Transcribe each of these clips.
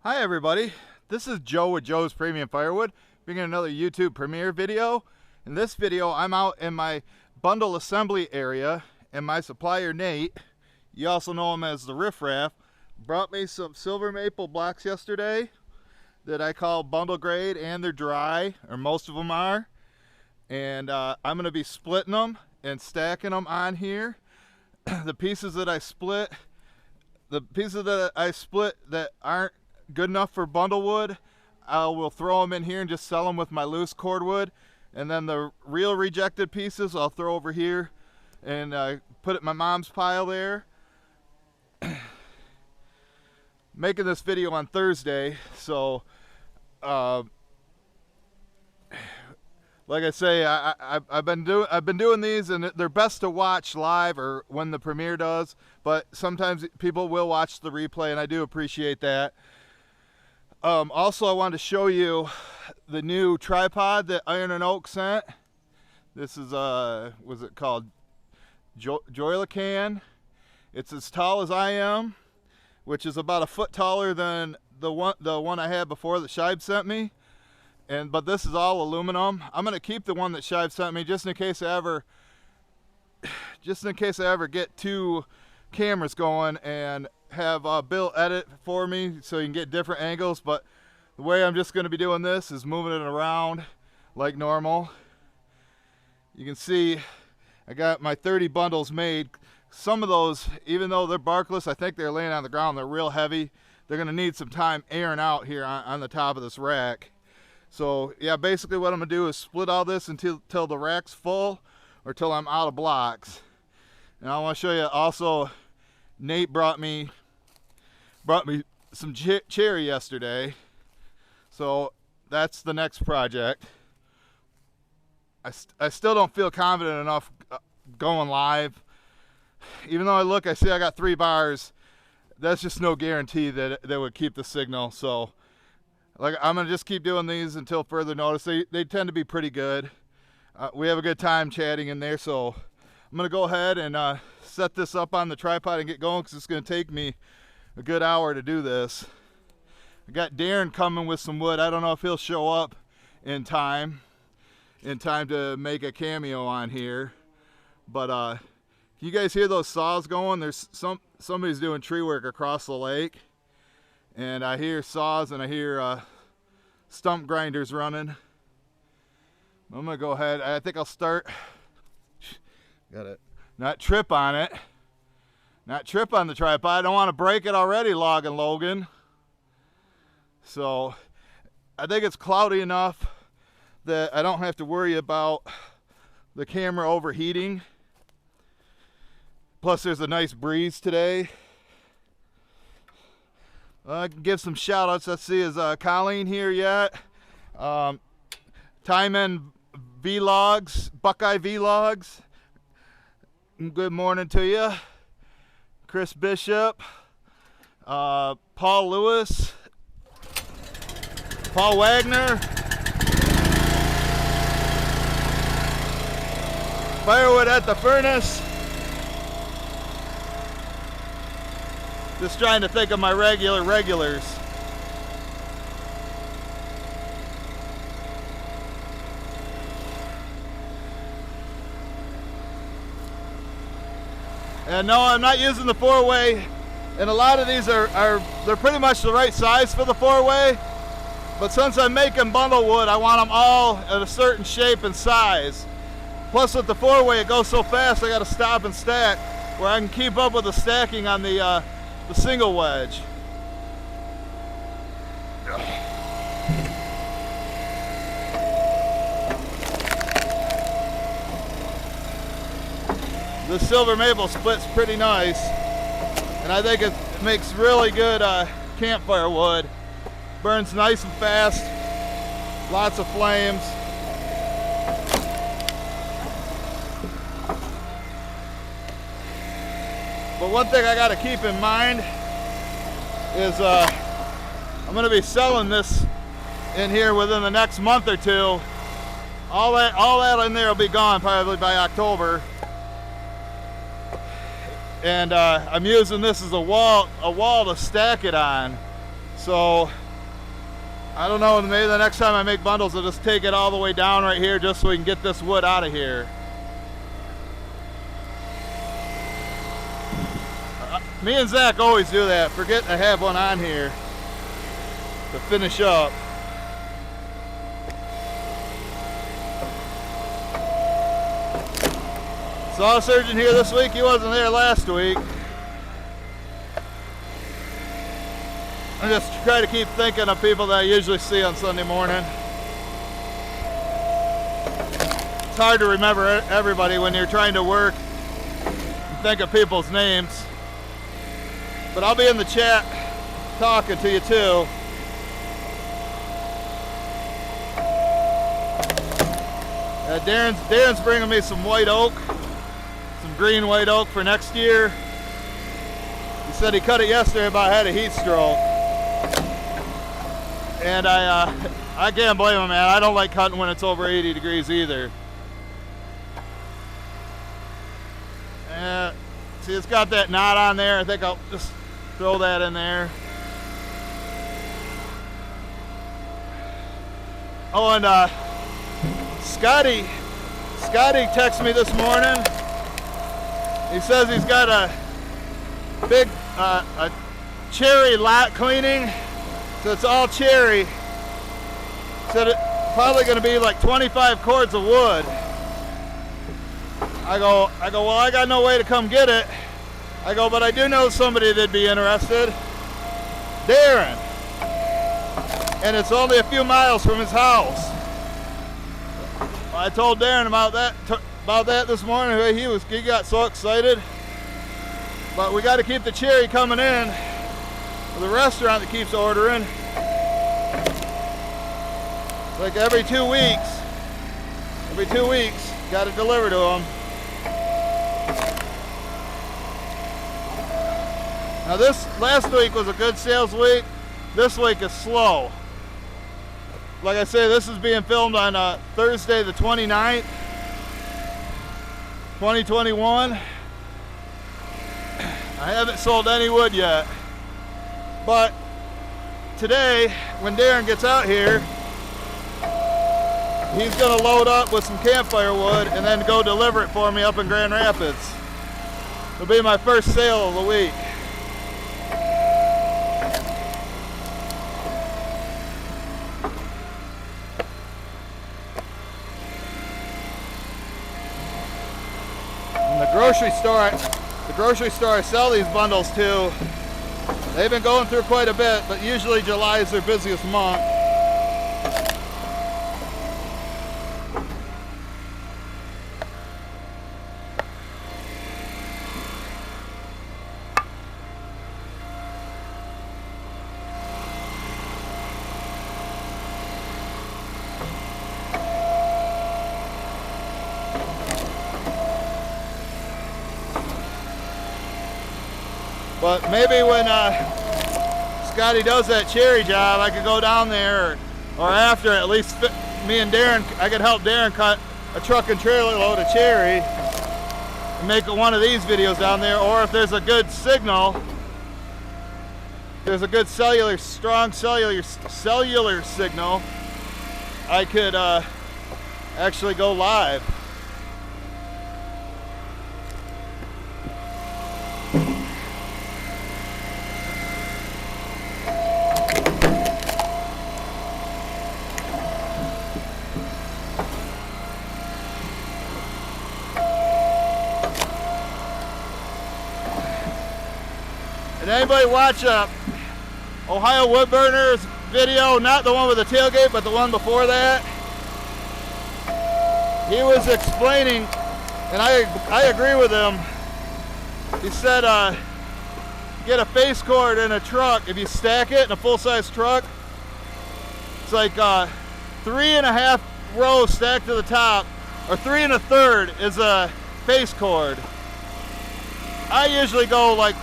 Hi everybody, this is Joe with Joe's Premium Firewood, bringing another YouTube premiere video. In this video, I'm out in my bundle assembly area, and my supplier Nate, you also know him as the Riff Raff, brought me some silver maple blocks yesterday that I call bundle grade, and they're dry, or most of them are. And I'm going to be splitting them and stacking them on here. The pieces that I split that aren't good enough for bundle wood, I will throw them in here and just sell them with my loose cordwood. And then the real rejected pieces I'll throw over here and put it in my mom's pile there. Making this video on Thursday, so like I say, I've been doing these, and they're best to watch live or when the premiere does. But sometimes people will watch the replay, and I do appreciate that. Also, I wanted to show you the new tripod that Iron and Oak sent. This is what's it called? Joylacan. It's as tall as I am, which is about a foot taller than the one I had before that Shive sent me. But this is all aluminum. I'm gonna keep the one that Shive sent me just in case I ever get two cameras going and have Bill edit for me so you can get different angles. But the way I'm just gonna be doing this is moving it around like normal. You can see I got my 30 bundles made. Some of those, even though they're barkless, I think they're laying on the ground, they're real heavy. They're gonna need some time airing out here on the top of this rack. So yeah, basically what I'm gonna do is split all this until the rack's full, or till I'm out of blocks. And I want to show you also, Nate brought me some cherry yesterday, so that's the next project. I still don't feel confident enough going live, even though I see I got 3 bars. That's just no guarantee that they would keep the signal. So like, I'm gonna just keep doing these until further notice. They tend to be pretty good. We have a good time chatting in there, so I'm gonna go ahead and set this up on the tripod and get going, because it's gonna take me a good hour to do this. I got Darren coming with some wood. I don't know if he'll show up in time to make a cameo on here. But can you guys hear those saws going? There's somebody's doing tree work across the lake. And I hear saws and I hear stump grinders running. I'm gonna go ahead. I think I'll start. Got it. Not trip on it. Not trip on the tripod. I don't want to break it already, Logging Logan. So I think it's cloudy enough that I don't have to worry about the camera overheating. Plus, there's a nice breeze today. I can give some shout outs. Let's see, is Colleen here yet? Time End Vlogs, Buckeye Vlogs. Good morning to you. Chris Bishop, Paul Lewis, Paul Wagner, Firewood at the Furnace. Just trying to think of my regulars. And no, I'm not using the 4-way. And a lot of these they're pretty much the right size for the 4-way. But since I'm making bundle wood, I want them all at a certain shape and size. Plus with the 4-way, it goes so fast, I gotta stop and stack where I can keep up with the stacking on the single wedge. The silver maple split's pretty nice, and I think it makes really good campfire wood. Burns nice and fast, lots of flames. But one thing I got to keep in mind is I'm going to be selling this in here within the next month or two. All that in there will be gone probably by October. And I'm using this as a wall to stack it on. So I don't know, maybe the next time I make bundles I'll just take it all the way down right here just so we can get this wood out of here. Me and Zach always do that. Forget to have one on here to finish up. Saw a surgeon here this week. He wasn't there last week. I just try to keep thinking of people that I usually see on Sunday morning. It's hard to remember everybody when you're trying to work and think of people's names. But I'll be in the chat talking to you too. Darren's bringing me some white oak, some green white oak for next year. He said he cut it yesterday, but I had a heat stroke. And I can't blame him, man. I don't like cutting when it's over 80 degrees either. See, it's got that knot on there. I think I'll just throw that in there. Oh, and Scotty texted me this morning. He says he's got a big a cherry lot cleaning, so it's all cherry. Said it's probably going to be like 25 cords of wood. I go, well, I got no way to come get it. I go, but I do know somebody that'd be interested. Darren. And it's only a few miles from his house. I told Darren about that this morning. He got so excited. But we got to keep the cherry coming in for the restaurant that keeps ordering. Like every 2 weeks. Got to deliver to them. Now this last week was a good sales week. This week is slow. Like I say, this is being filmed on Thursday the 29th, 2021. I haven't sold any wood yet. But today, when Darren gets out here, he's gonna load up with some campfire wood and then go deliver it for me up in Grand Rapids. It'll be my first sale of the week. The grocery store I sell these bundles to, they've been going through quite a bit, but usually July is their busiest month. But maybe when Scotty does that cherry job, I could go down there, or after at least me and Darren, I could help Darren cut a truck and trailer load of cherry and make one of these videos down there. Or if there's a good signal, there's a good strong cellular signal, I could actually go live. Did anybody watch Ohio Woodburner's video? Not the one with the tailgate, but the one before that. He was explaining, and I agree with him. He said get a face cord in a truck. If you stack it in a full-size truck, it's like 3.5 rows stacked to the top, or 3 1/3 is a face cord. I usually go like,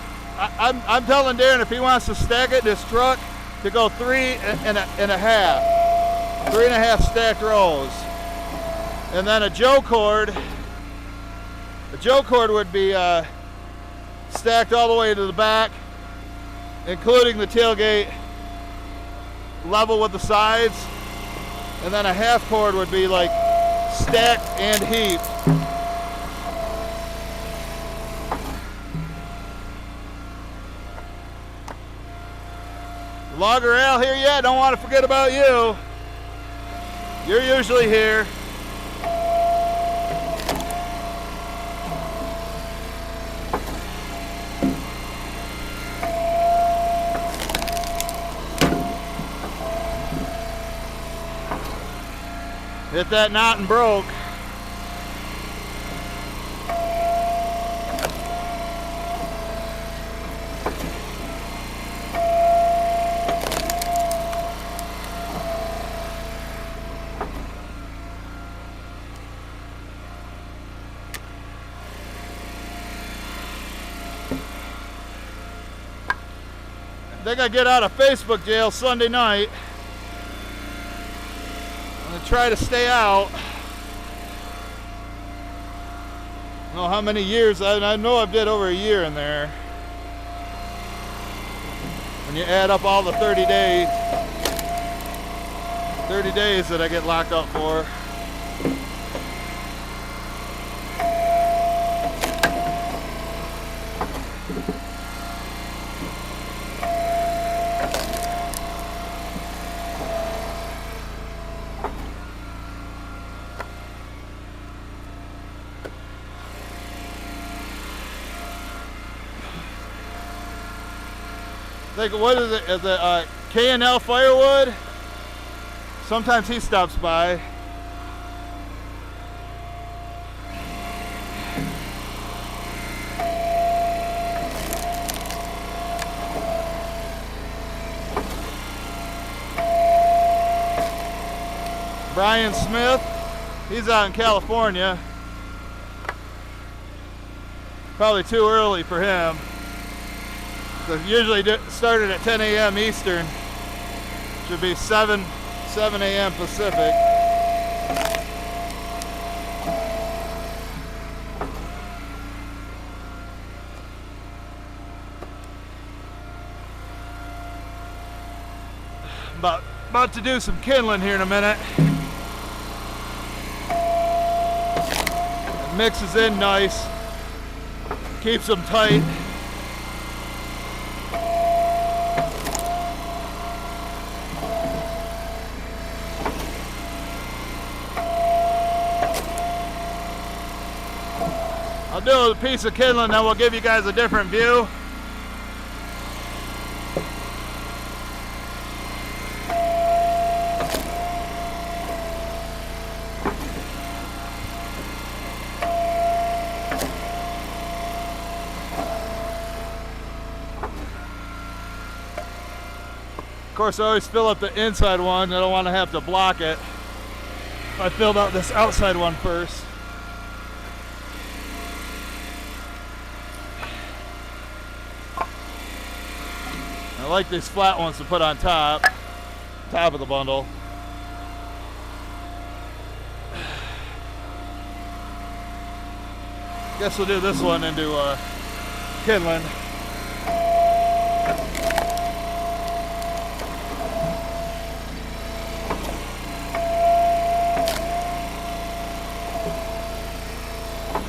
I'm telling Darren if he wants to stack it in his truck to go 3.5 stacked rows. And then a Joe cord would be stacked all the way to the back, including the tailgate level with the sides, and then a half cord would be like stacked and heaped. Logger Al here yet? Don't want to forget about you. You're usually here. Hit that knot and broke. I think I get out of Facebook jail Sunday night. I'm gonna try to stay out. I don't know how many years. I know I've did over a year in there. When you add up all the 30 days that I get locked up for. I think, what is it? Is it K&L Firewood? Sometimes he stops by. Brian Smith, he's out in California. Probably too early for him. Usually started at 10 a.m. Eastern. Should be 7 a.m. Pacific. About to do some kindling here in a minute. It mixes in nice. Keeps them tight. I'll do a piece of kindling, then we'll give you guys a different view. Of course, I always fill up the inside one. I don't want to have to block it. I filled out this outside one first. I like these flat ones to put on top of the bundle. Guess we'll do this one into kindling.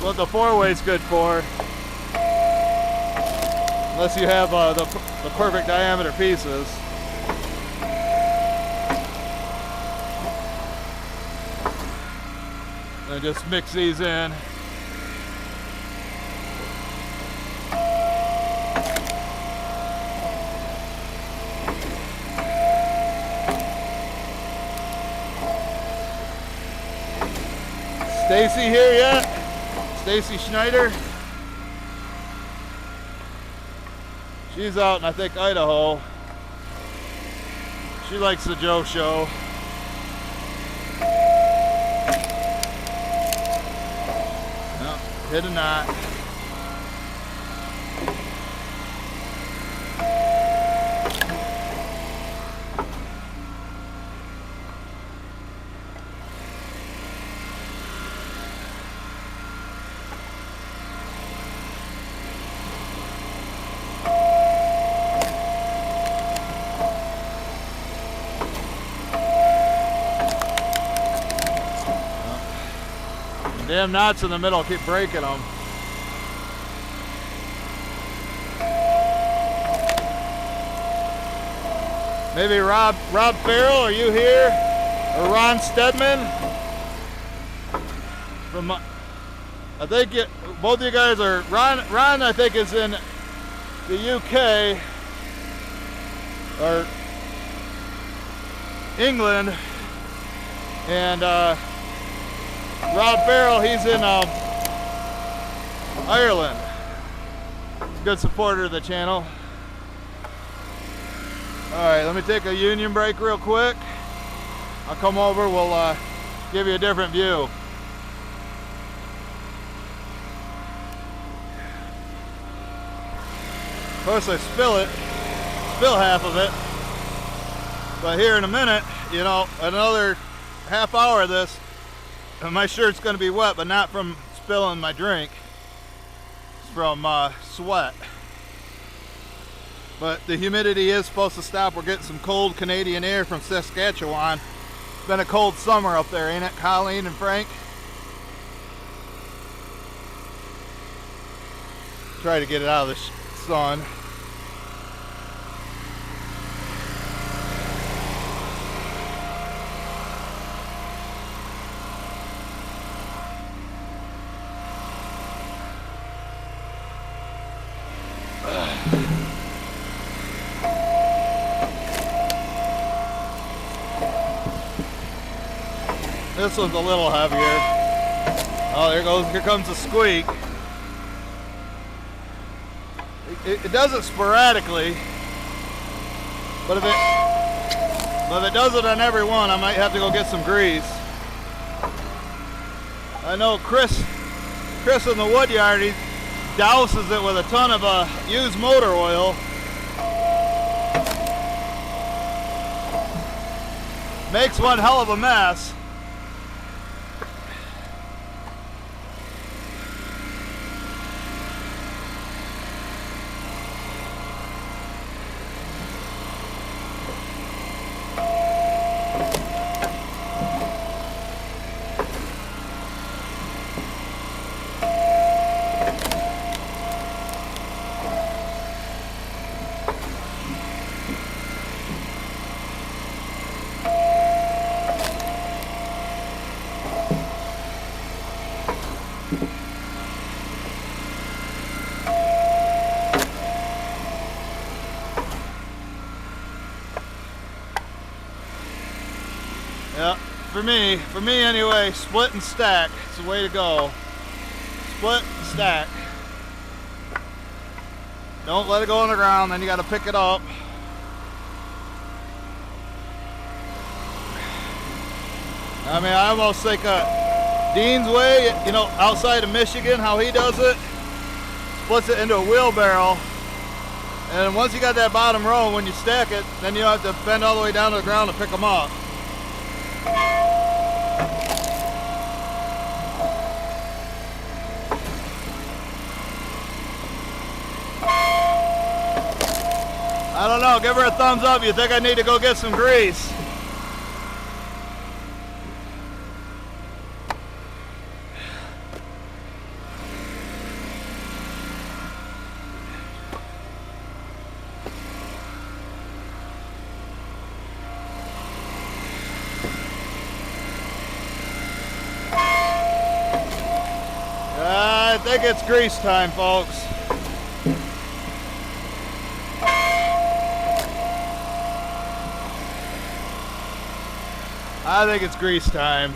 What the 4-way's good for. Unless you have the perfect diameter pieces. And just mix these in. Stacy here yet? Stacy Schneider. She's out in, I think, Idaho. She likes the Joe Show. No, hit a knot. Damn knots in the middle keep breaking them. Maybe Rob Farrell, are you here? Or Ron Stedman? From, I think both of you guys are, Ron I think is in the UK, or England, and Rob Farrell, he's in Ireland. Good supporter of the channel. Alright, let me take a union break real quick. I'll come over, we'll give you a different view. Of course I spill half of it. But here in a minute, you know, another half hour of this, and my shirt's gonna be wet, but not from spilling my drink. It's from sweat. But the humidity is supposed to stop. We're getting some cold Canadian air from Saskatchewan. It's been a cold summer up there, ain't it, Colleen and Frank? Try to get it out of the sun. This one's a little heavier. Oh, here comes the squeak. It does it sporadically, but if it does it on every one, I might have to go get some grease. I know Chris in the wood yard, he douses it with a ton of used motor oil. Makes one hell of a mess. Yeah, for me anyway, split and stack. It's the way to go. Split and stack. Don't let it go on the ground, then you got to pick it up. I mean, I almost think Dean's way, you know, outside of Michigan, how he does it, splits it into a wheelbarrow. And once you got that bottom row, when you stack it, then you don't have to bend all the way down to the ground to pick them up. I don't know, give her a thumbs up if you think I need to go get some grease. I think it's grease time, folks. I think it's grease time.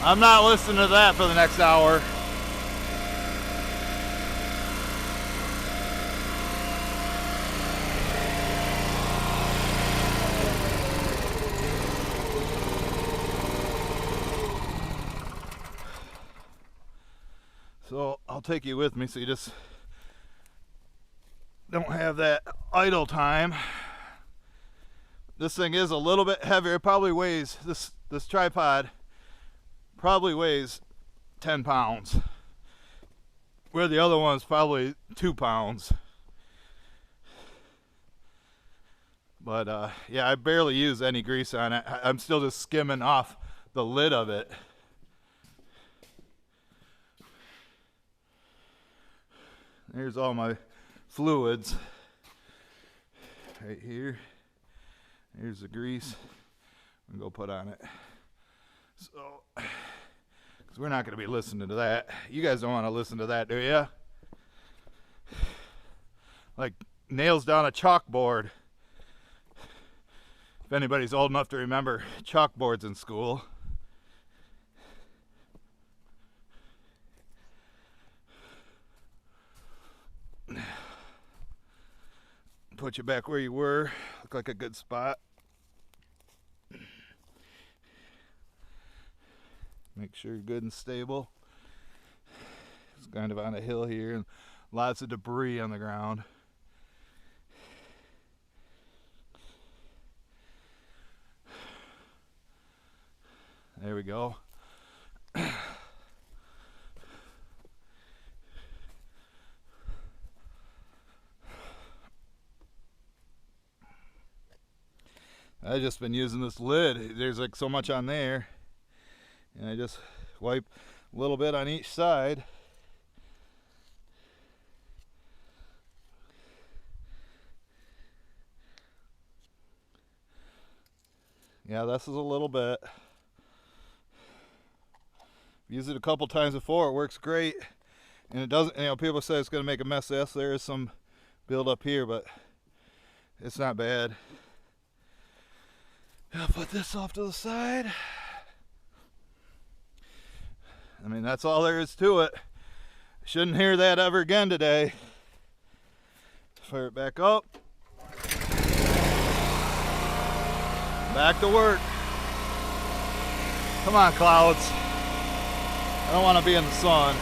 I'm not listening to that for the next hour. So I'll take you with me so you just don't have that idle time. This thing is a little bit heavier. It probably weighs, this tripod probably weighs 10 pounds. Where the other one's probably 2 pounds. But yeah, I barely use any grease on it. I'm still just skimming off the lid of it. There's all my fluids right here. Here's the grease I'm gonna go put on it. So, because we're not gonna be listening to that. You guys don't want to listen to that, do you? Like nails down a chalkboard. If anybody's old enough to remember chalkboards in school. Put you back where you were. Look like a good spot. Make sure you're good and stable. It's kind of on a hill here and lots of debris on the ground. There we go. I've just been using this lid. There's like so much on there. And I just wipe a little bit on each side. Yeah, this is a little bit. Used it a couple times before. It works great. And it doesn't, people say it's going to make a mess. Yes, there is some build up here, but it's not bad. I'll put this off to the side. I mean, that's all there is to it. Shouldn't hear that ever again today. Fire it back up. Back to work. Come on, clouds. I don't want to be in the sun.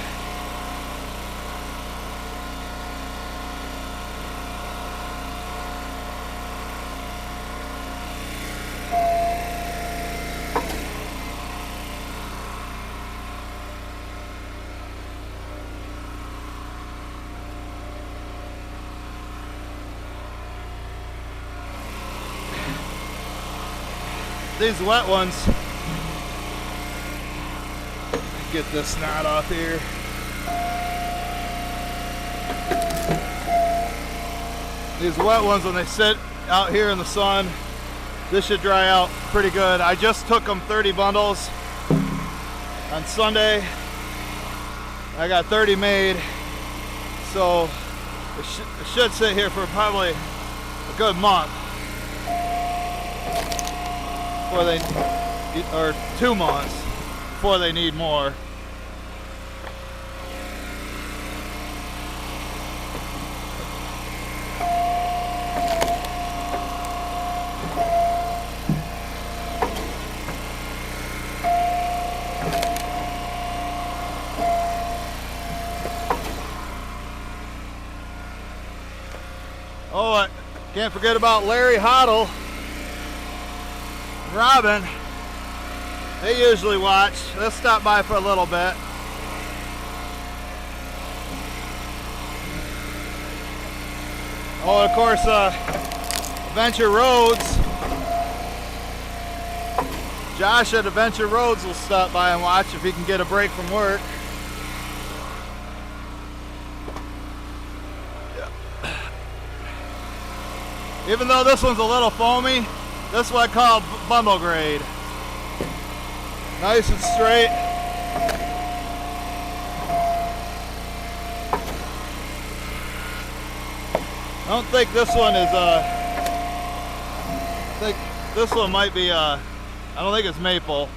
These wet ones, get this knot off here. These wet ones, when they sit out here in the sun, this should dry out pretty good. I just took them 30 bundles on Sunday. I got 30 made, so it should sit here for probably a good month. Before they, or 2 months before they need more. Oh, I can't forget about Larry Hoddle. Robin, they usually watch. They'll stop by for a little bit. Oh, of course, Adventure Roads. Josh at Adventure Roads will stop by and watch if he can get a break from work. Yeah. Even though this one's a little foamy, this is what I call bundle grade. Nice and straight. I don't think this one is, I think this one might be, I don't think it's maple.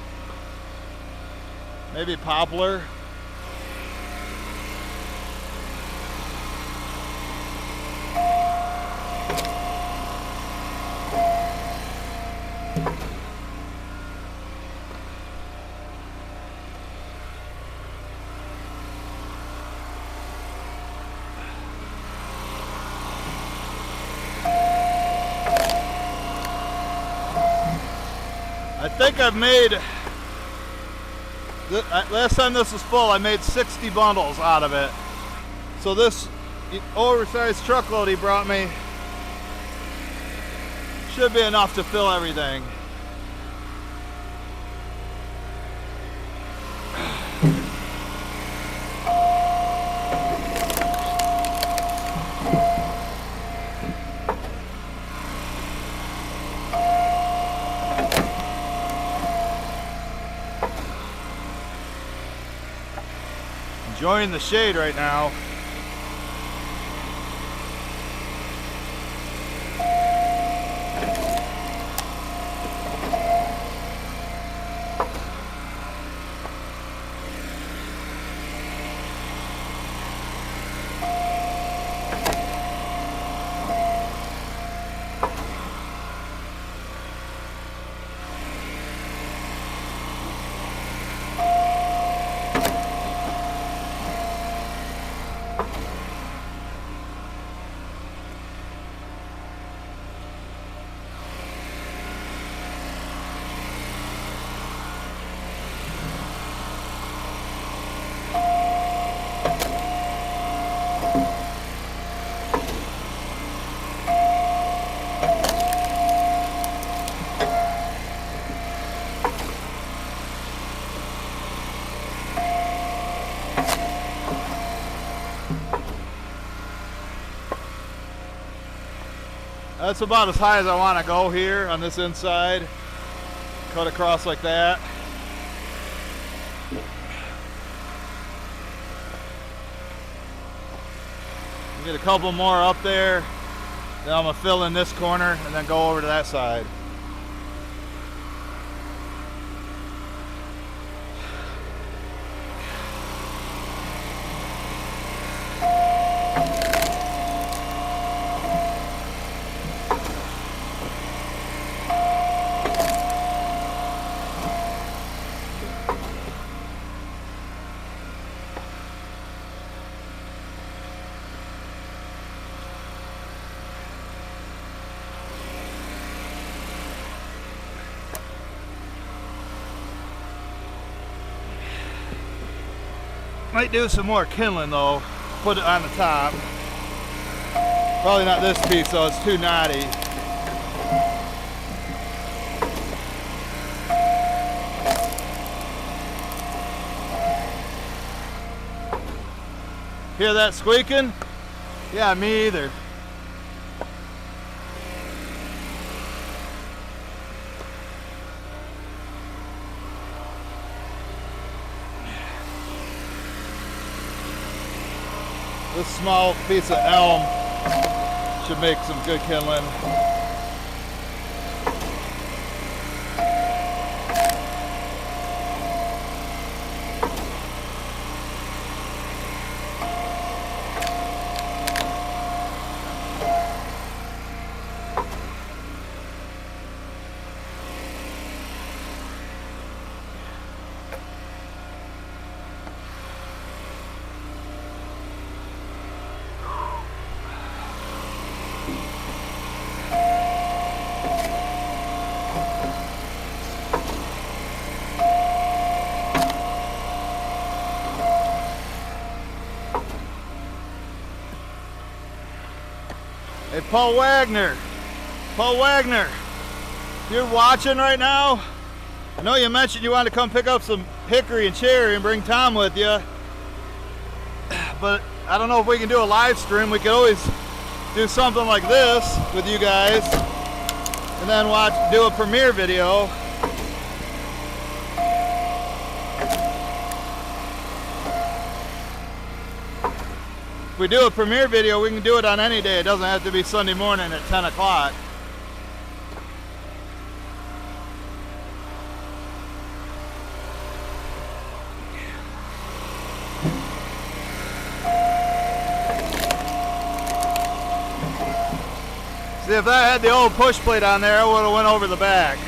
Maybe poplar. I think I've made, last time this was full, I made 60 bundles out of it. So this oversized truckload he brought me Should be enough to fill everything. Enjoying the shade right now. That's about as high as I want to go here on this inside. Cut across like that. Get a couple more up there. Then I'm going to fill in this corner and then go over to that side. Might do some more kindling though, put it on the top. Probably not this piece though, it's too knotty. Hear that squeaking? Yeah, me either. This small piece of elm should make some good kindling. Hey, Paul Wagner, if you're watching right now, I know you mentioned you wanted to come pick up some hickory and cherry and bring Tom with you, but I don't know if we can do a live stream. We could always do something like this with you guys and then do a premiere video. If we do a premiere video, we can do it on any day. It doesn't have to be Sunday morning at 10 o'clock. See, if that had the old push plate on there, I would have went over the back.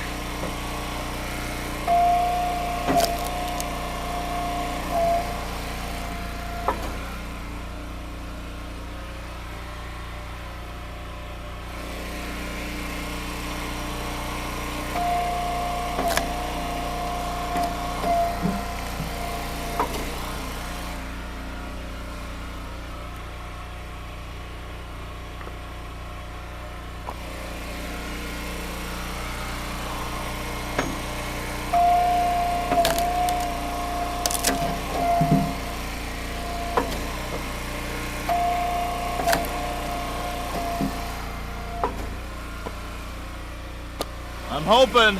I'm hoping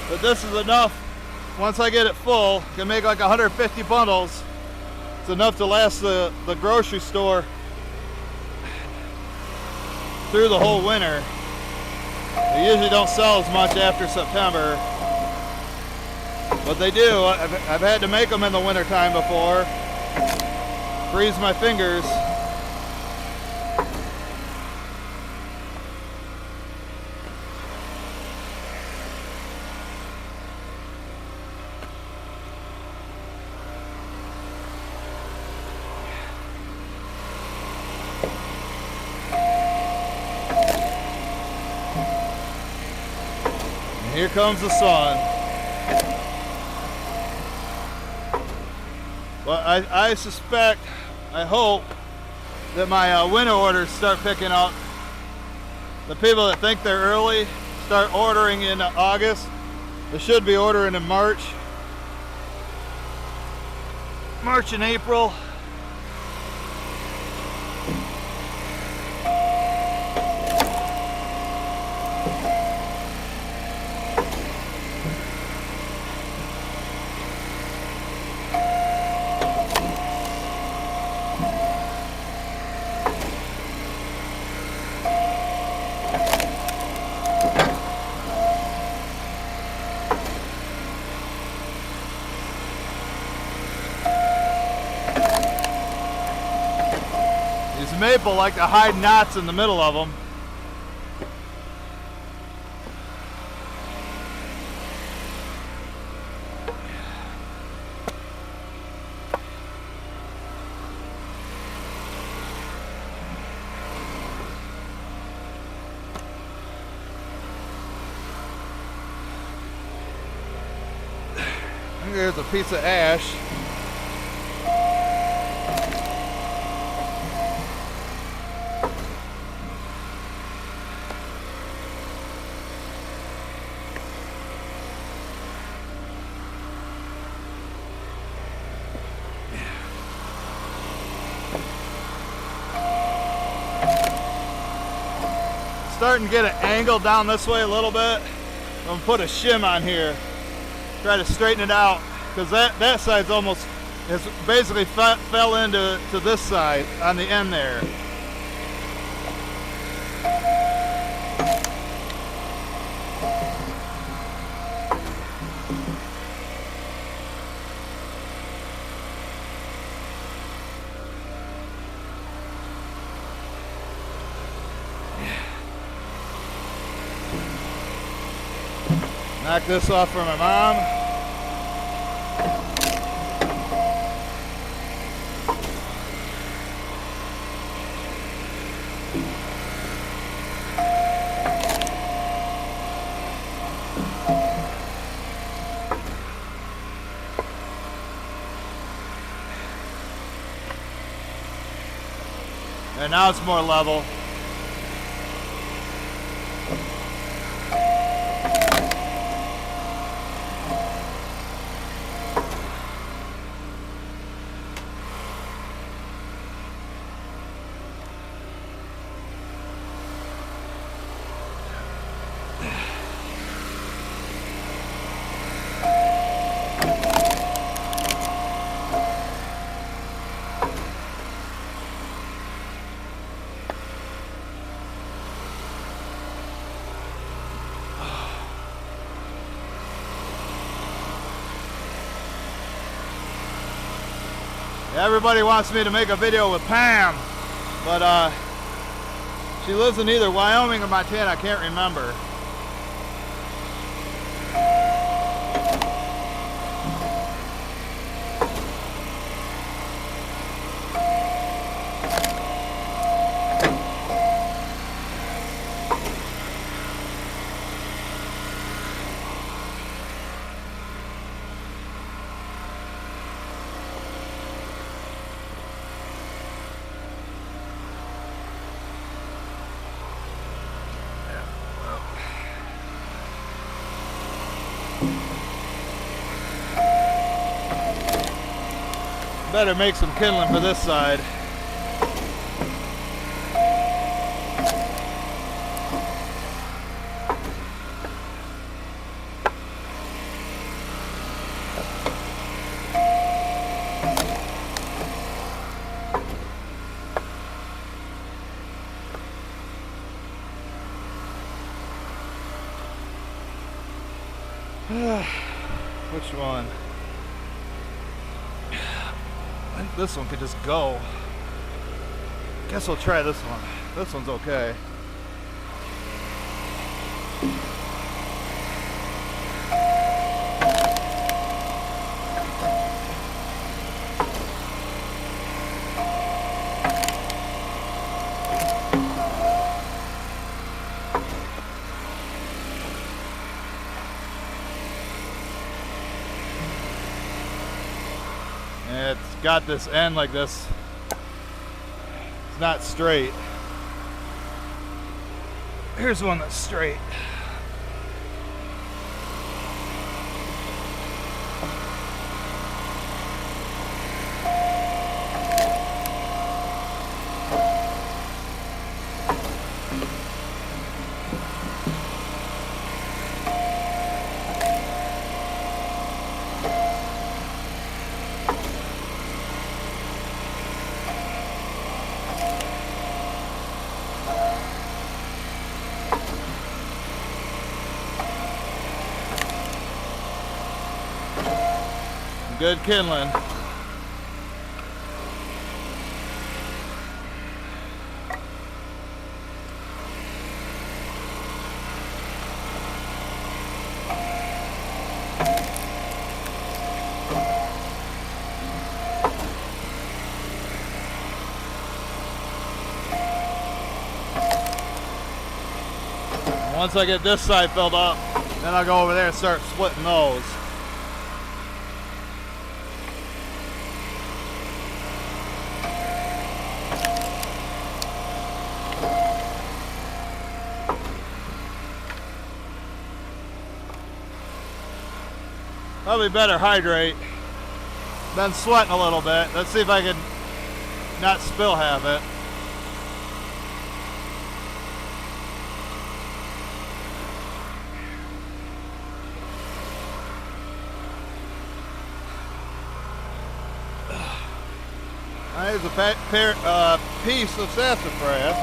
that this is enough. Once I get it full, I can make like 150 bundles. It's enough to last the grocery store through the whole winter. They usually don't sell as much after September, but they do. I've had to make them in the winter time before. Freeze my fingers. Here comes the sun. But I suspect, I hope, that my winter orders start picking up. The people that think they're early start ordering in August. They should be ordering in March and April. Maple like to hide knots in the middle of them. I think there's a piece of ash. Starting to get an angle down this way a little bit. I'm gonna put a shim on here, try to straighten it out, because that side's almost, it's basically fell into this side on the end there. Knock this off for my mom. And now it's more level. Everybody wants me to make a video with Pam, but she lives in either Wyoming or Montana, I can't remember. Better make some kindling for this side. Which one? I think this one could just go. Guess we'll try this one. This one's okay. It's got this end like this. It's not straight. Here's one that's straight. Good kindling. Once I get this side filled up, then I'll go over there and start splitting those. Probably better hydrate. Been sweating a little bit. Let's see if I can not spill half it. There's a piece of sassafras.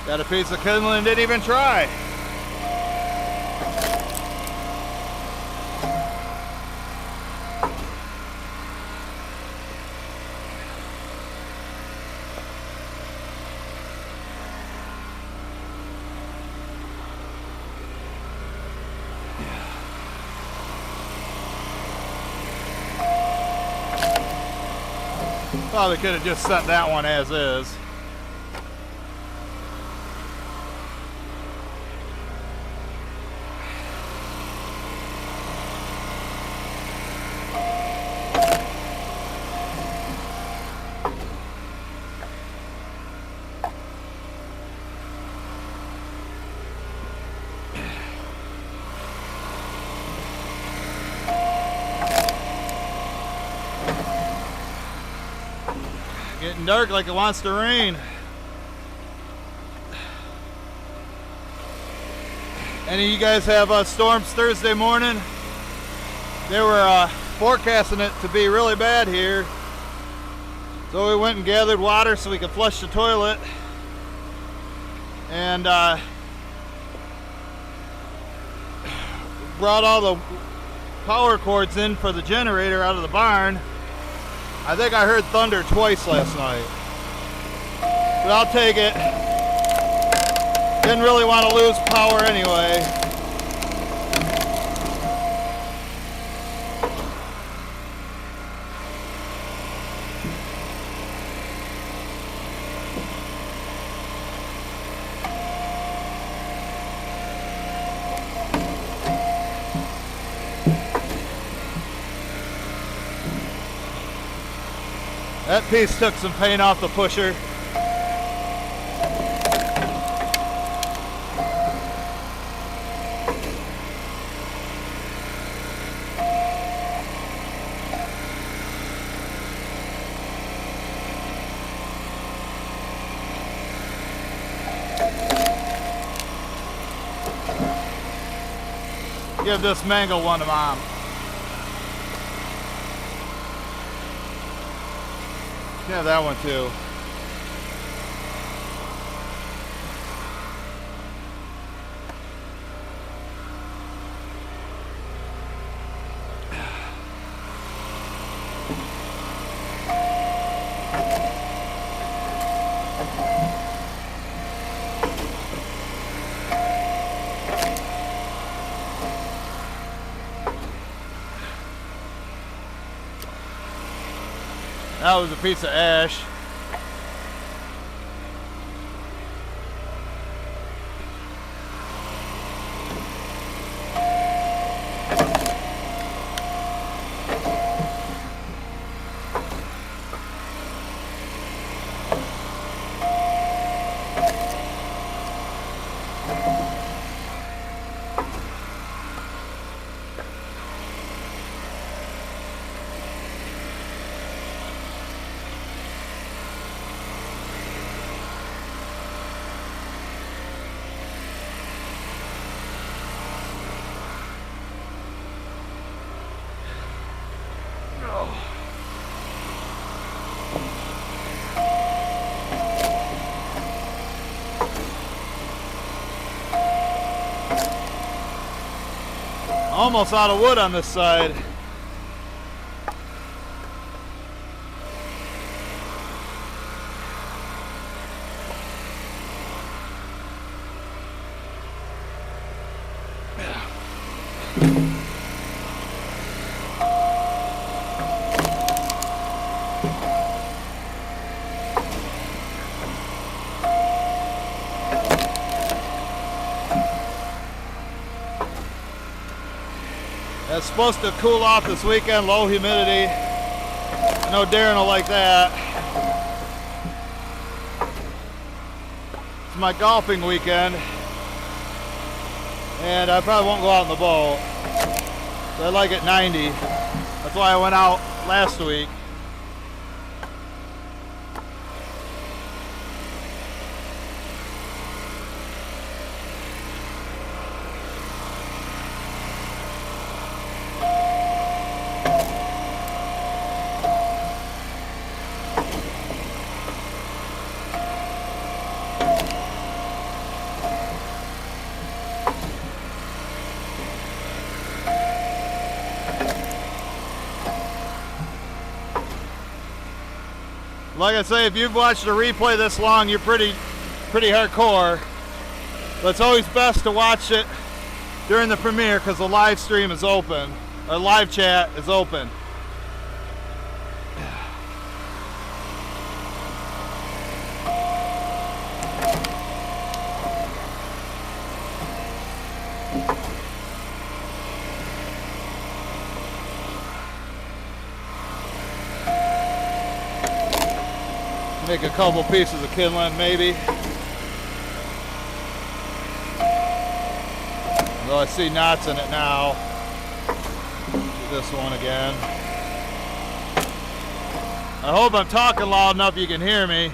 Got a piece of kindling, didn't even try. Probably could have just set that one as is. Getting dark like it wants to rain. Any of you guys have storms Thursday morning? They were forecasting it to be really bad here. So we went and gathered water so we could flush the toilet. And brought all the power cords in for the generator out of the barn. I think I heard thunder twice last night, but I'll take it. Didn't really want to lose power anyway. That piece took some paint off the pusher. give this mango one to Mom. Yeah, that one too. That was a piece of ash. Almost out of wood on this side. It's supposed to cool off this weekend, low humidity. I know Darren will like that. It's my golfing weekend, and I probably won't go out in the boat. So I like it 90. That's why I went out last week. Like I say, if you've watched a replay this long, you're pretty hardcore. But it's always best to watch it during the premiere because the live stream is open, or live chat is open. Make a couple pieces of kindling, maybe. Though I see knots in it now. This one again. I hope I'm talking loud enough you can hear me.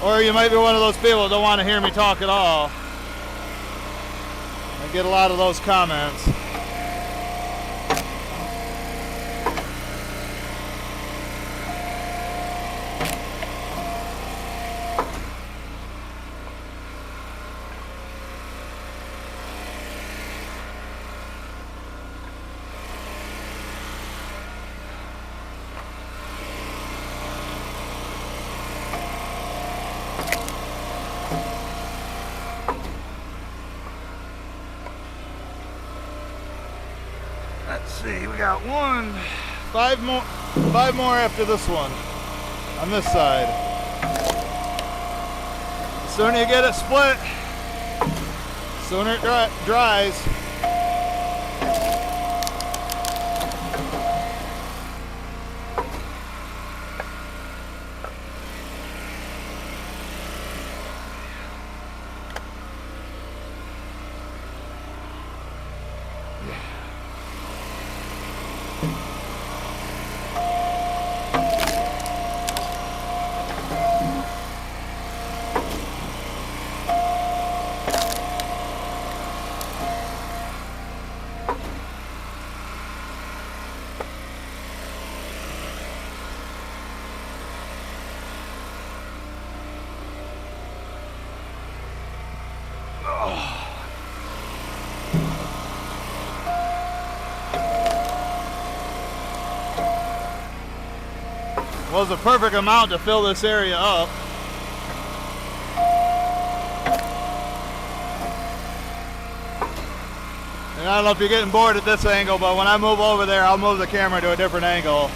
Or you might be one of those people that don't want to hear me talk at all. I get a lot of those comments. Let's see, we got five more after this one on this side. The sooner you get it split, the sooner it dries. was a perfect amount to fill this area up. And I don't know if you're getting bored at this angle, but when I move over there, I'll move the camera to a different angle.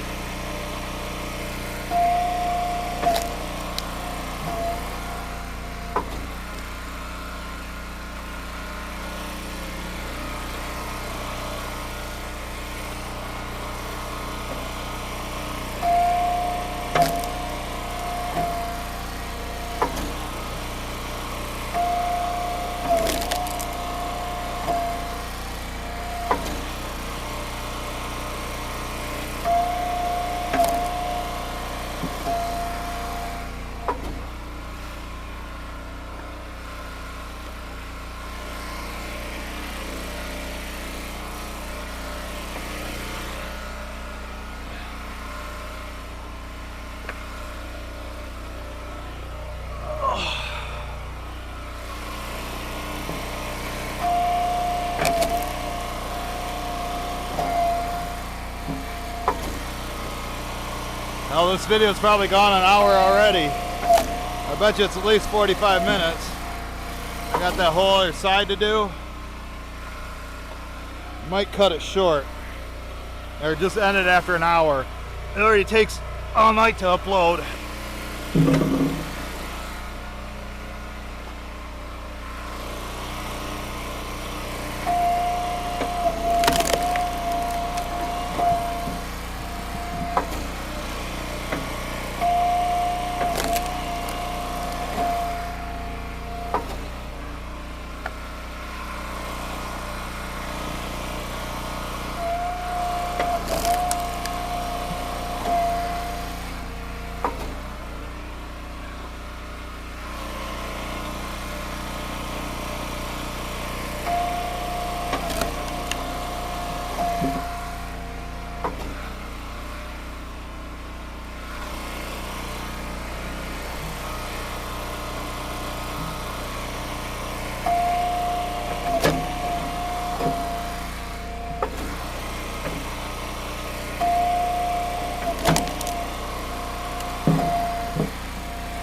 Well, this video's probably gone an hour already. I bet you it's at least 45 minutes. I got that whole other side to do. Might cut it short. Or just end it after an hour. It already takes all night to upload.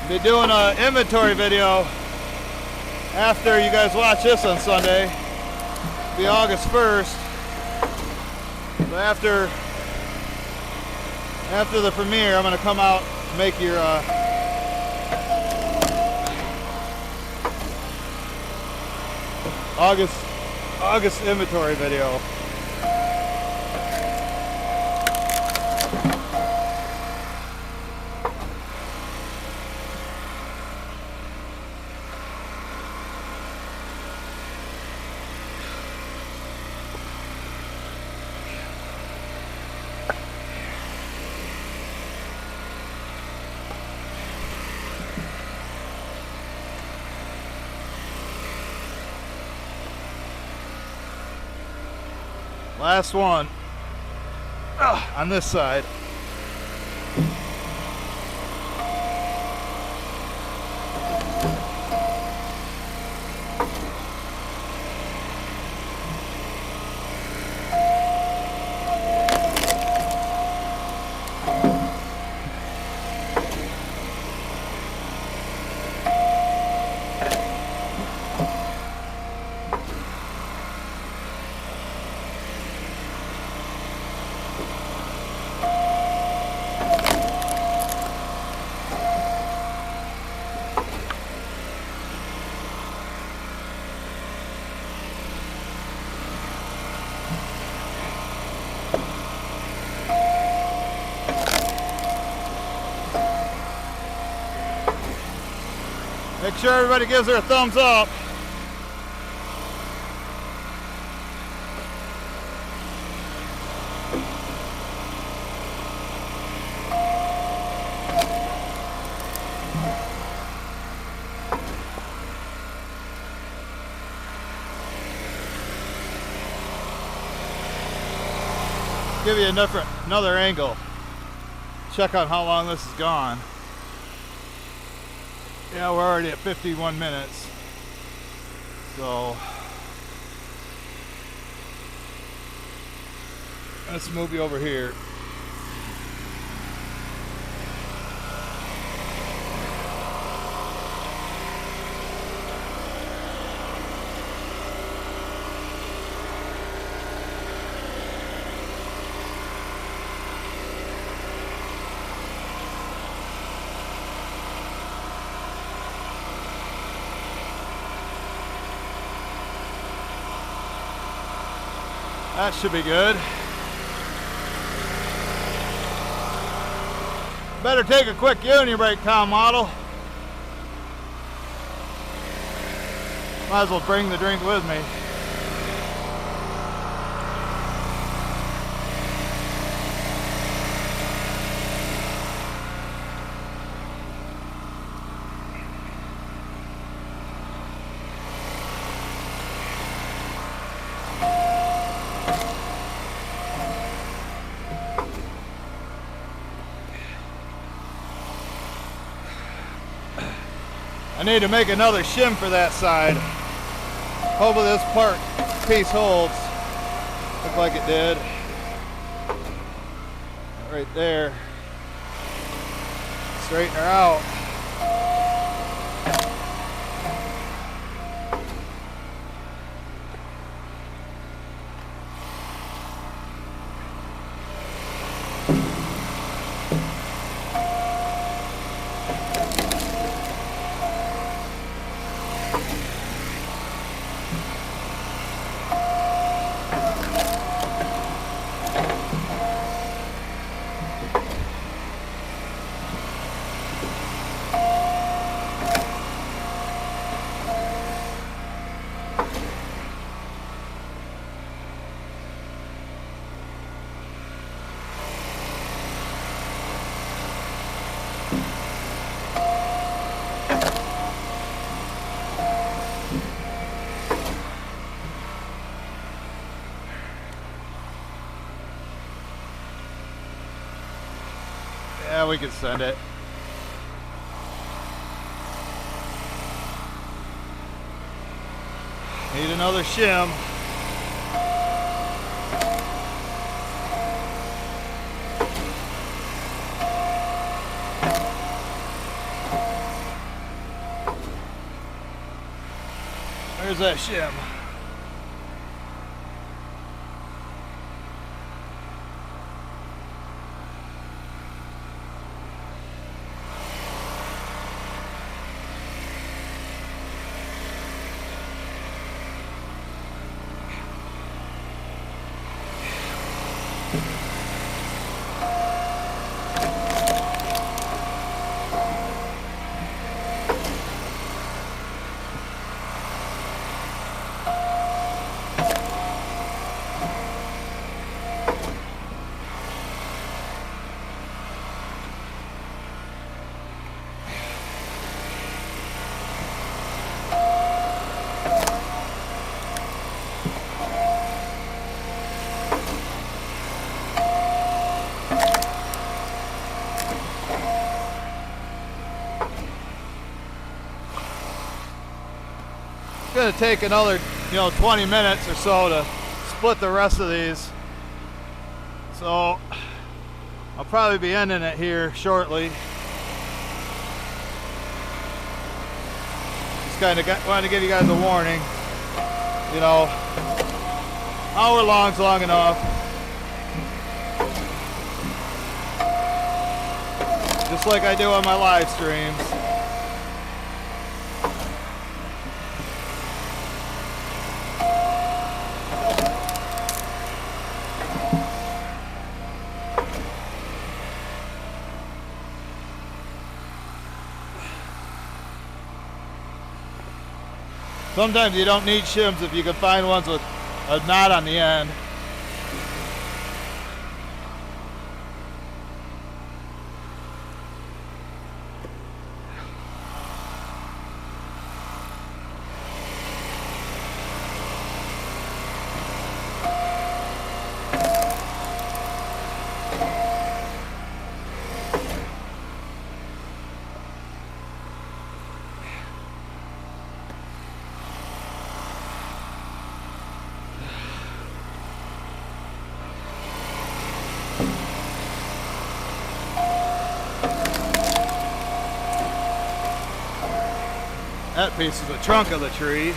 Be doing an inventory video after you guys watch this on Sunday. It'll be August 1st. But after the premiere, I'm going to come out and make your August inventory video. Last one on this side. Make sure everybody gives her a thumbs up. Give you another angle. Check on how long this has gone. Yeah, we're already at 51 minutes. So let's move you over here. That should be good. Better take a quick union brake, Tom Model. Might as well bring the drink with me. I need to make another shim for that side. Hopefully this piece holds. Looked like it did. Right there. Straighten her out. Yeah, we could send it. Need another shim. There's that shim. It's going to take another 20 minutes or so to split the rest of these, so I'll probably be ending it here shortly. Just kind of wanted to give you guys a warning. Hour long's long enough. Just like I do on my live streams. Sometimes you don't need shims if you can find ones with a knot on the end. That piece is the trunk of the tree.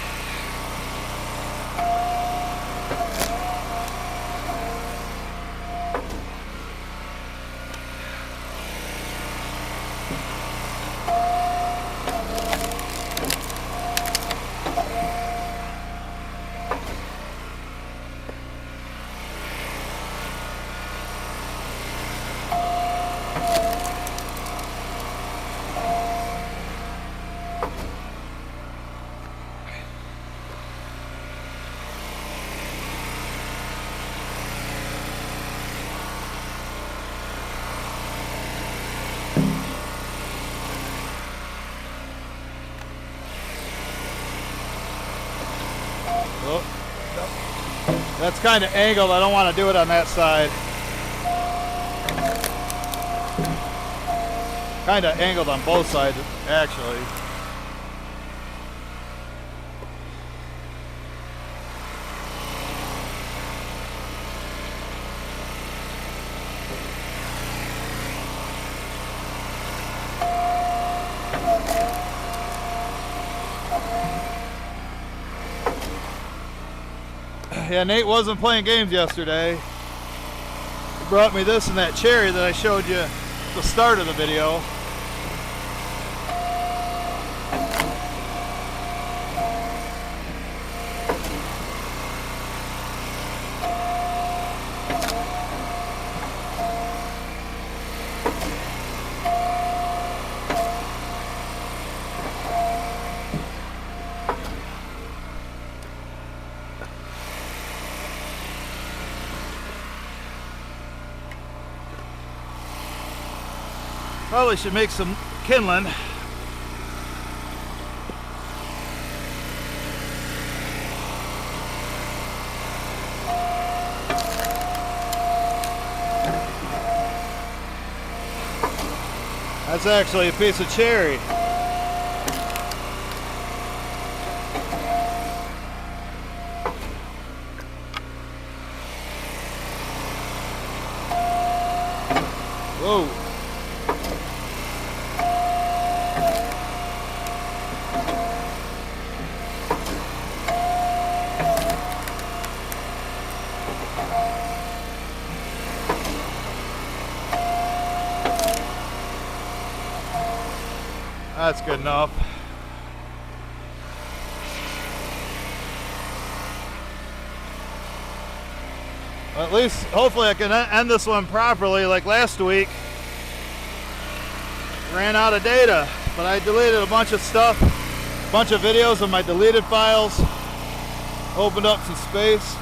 Oh, that's kind of angled. I don't want to do it on that side. Kind of angled on both sides, actually. Yeah, Nate wasn't playing games yesterday. He brought me this and that cherry that I showed you at the start of the video. Probably should make some kindling. That's actually a piece of cherry. Whoa. That's good enough. Well, at least, hopefully I can end this one properly. Like last week, ran out of data, but I deleted a bunch of stuff, a bunch of videos of my deleted files, opened up some space.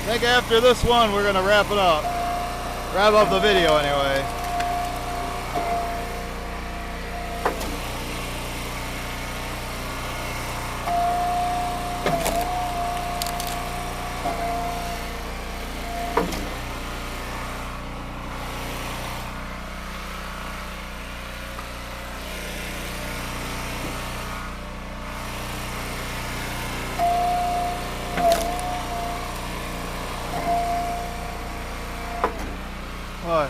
I think after this one we're gonna wrap it up. Wrap up the video anyway. Boy.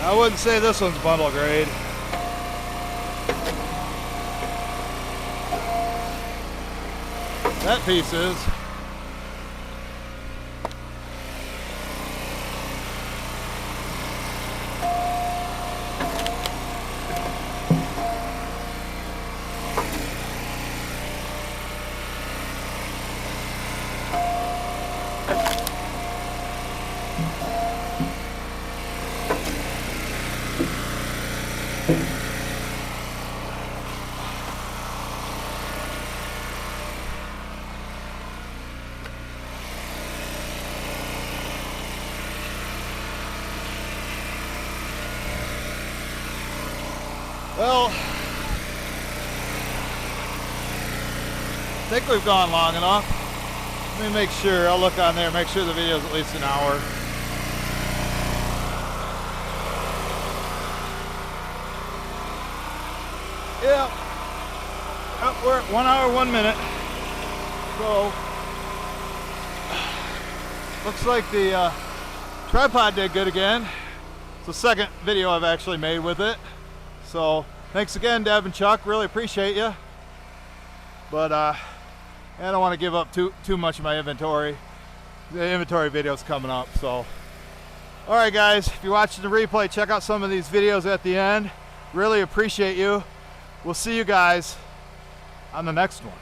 I wouldn't say this one's bundle grade. That piece is. Well, I think we've gone long enough. Let me make sure. I'll look on there, make sure the video is at least an hour. Yeah. Oh, we're at 1 hour, 1 minute. So, looks like the tripod did good again. It's the second video I've actually made with it. So thanks again, Deb and Chuck. Really appreciate you. But I don't want to give up too much of my inventory. The inventory video's coming up. So, all right, guys. If you're watching the replay, check out some of these videos at the end. Really appreciate you. We'll see you guys on the next one.